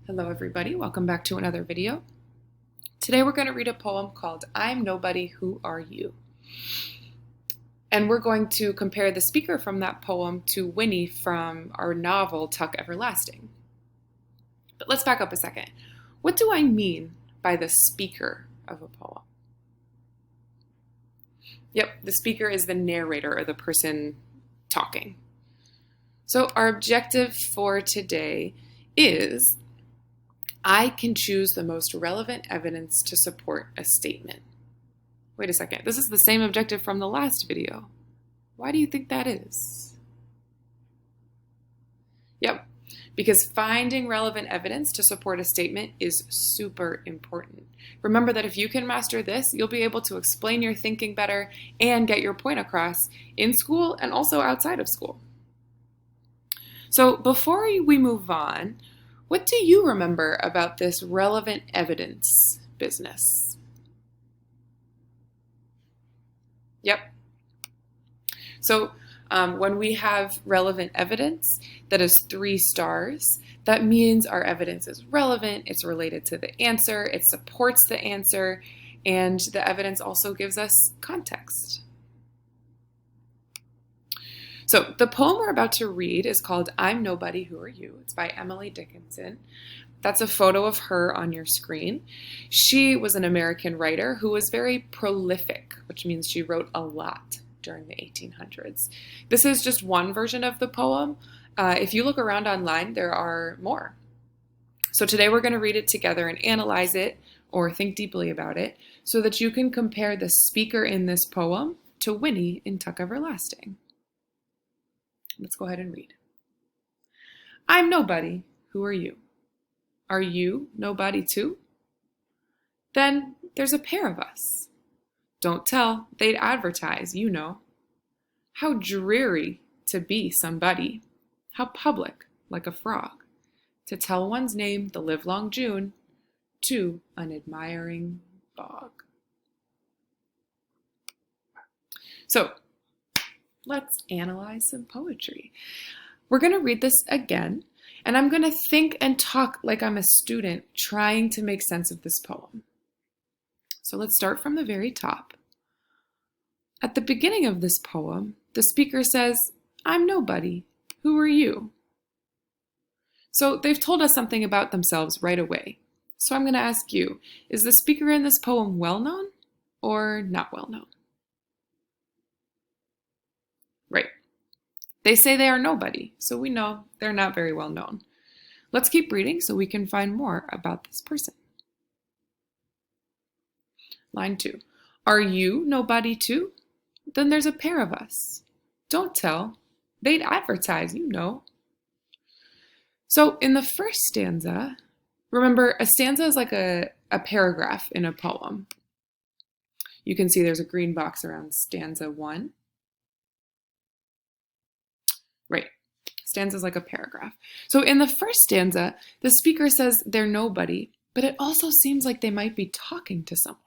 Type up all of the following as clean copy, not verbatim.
Hello everybody, welcome back to another video. Today we're going to read a poem called I'm Nobody, Who Are You? And we're going to compare the speaker from that poem to Winnie from our novel Tuck Everlasting. But let's back up a second. What do I mean by the speaker of a poem? Yep, the speaker is the narrator or the person talking. So our objective for today is I can choose the most relevant evidence to support a statement. Wait a second, this is the same objective from the last video. Why do you think that is? Yep, because finding relevant evidence to support a statement is super important. Remember that if you can master this, you'll be able to explain your thinking better and get your point across in school and also outside of school. So before we move on, what do you remember about this relevant evidence business? Yep. So when we have relevant evidence that is 3 stars, that means our evidence is relevant, it's related to the answer, it supports the answer, and the evidence also gives us context. So the poem we're about to read is called I'm Nobody, Who Are You? It's by Emily Dickinson. That's a photo of her on your screen. She was an American writer who was very prolific, which means she wrote a lot during the 1800s. This is just one version of the poem. If you look around online, there are more. So today we're going to read it together and analyze it or think deeply about it so that you can compare the speaker in this poem to Winnie in Tuck Everlasting. Let's go ahead and read. I'm nobody. Who are you? Are you nobody too? Then there's a pair of us. Don't tell, they'd advertise, you know. How dreary to be somebody. How public, like a frog, to tell one's name the livelong June to an admiring bog. So, let's analyze some poetry. We're going to read this again, and I'm going to think and talk like I'm a student trying to make sense of this poem. So let's start from the very top. At the beginning of this poem, the speaker says, I'm nobody. Who are you? So they've told us something about themselves right away. So I'm going to ask you, is the speaker in this poem well known or not well known? Right. They say they are nobody, so we know they're not very well known. Let's keep reading so we can find more about this person. Line 2. Are you nobody too? Then there's a pair of us. Don't tell. They'd advertise, you know. So in the first stanza, remember a stanza is like a paragraph in a poem. You can see there's a green box around stanza 1. Right. Stanza is like a paragraph. So in the first stanza, the speaker says they're nobody, but it also seems like they might be talking to someone.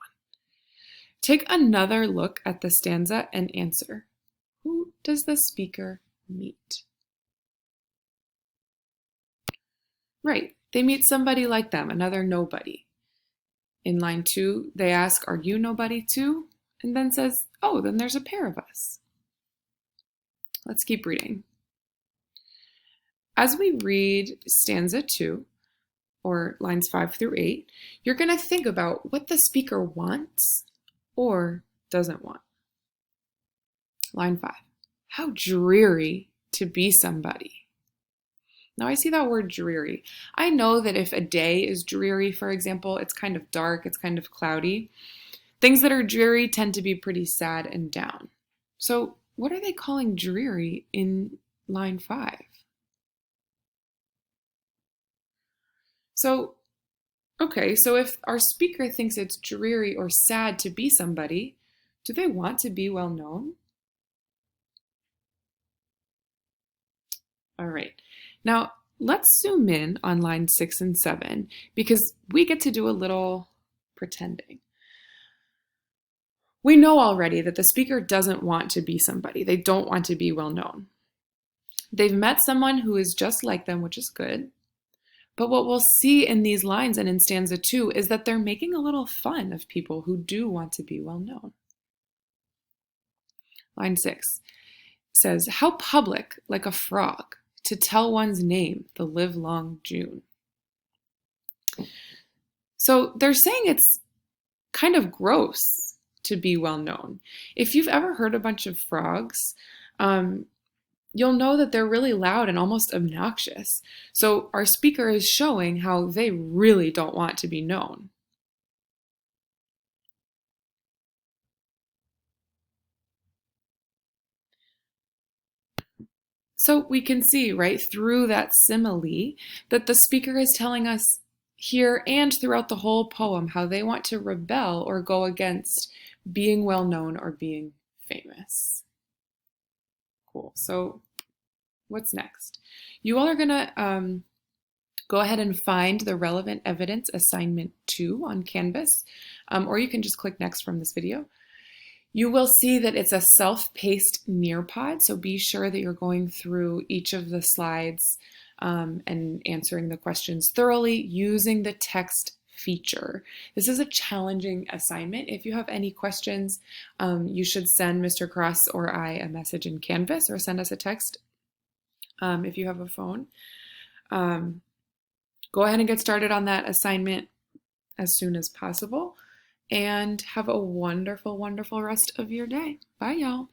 Take another look at the stanza and answer. Who does the speaker meet? Right. They meet somebody like them, another nobody. In line 2, they ask, are you nobody too? And then says, oh, then there's a pair of us. Let's keep reading. As we read stanza 2, or lines 5 through 8, you're going to think about what the speaker wants or doesn't want. Line 5, how dreary to be somebody. Now I see that word dreary. I know that if a day is dreary, for example, it's kind of dark, it's kind of cloudy. Things that are dreary tend to be pretty sad and down. So what are they calling dreary in line 5? So if our speaker thinks it's dreary or sad to be somebody, do they want to be well known? All right. Now, let's zoom in on lines 6 and 7 because we get to do a little pretending. We know already that the speaker doesn't want to be somebody. They don't want to be well known. They've met someone who is just like them, which is good. But what we'll see in these lines and in stanza 2 is that they're making a little fun of people who do want to be well known. Line 6 says, how public, like a frog, to tell one's name the livelong June. So they're saying it's kind of gross to be well known. If you've ever heard a bunch of frogs, you'll know that they're really loud and almost obnoxious. So our speaker is showing how they really don't want to be known. So we can see right through that simile that the speaker is telling us here and throughout the whole poem how they want to rebel or go against being well known or being famous. Cool. So what's next? You all are going to go ahead and find the relevant evidence assignment 2 on Canvas, or you can just click next from this video. You will see that it's a self-paced Nearpod, so be sure that you're going through each of the slides and answering the questions thoroughly using the text feature. This is a challenging assignment. If you have any questions, you should send Mr. Cross or I a message in Canvas or send us a text if you have a phone. Go ahead and get started on that assignment as soon as possible. And have a wonderful, wonderful rest of your day. Bye, y'all.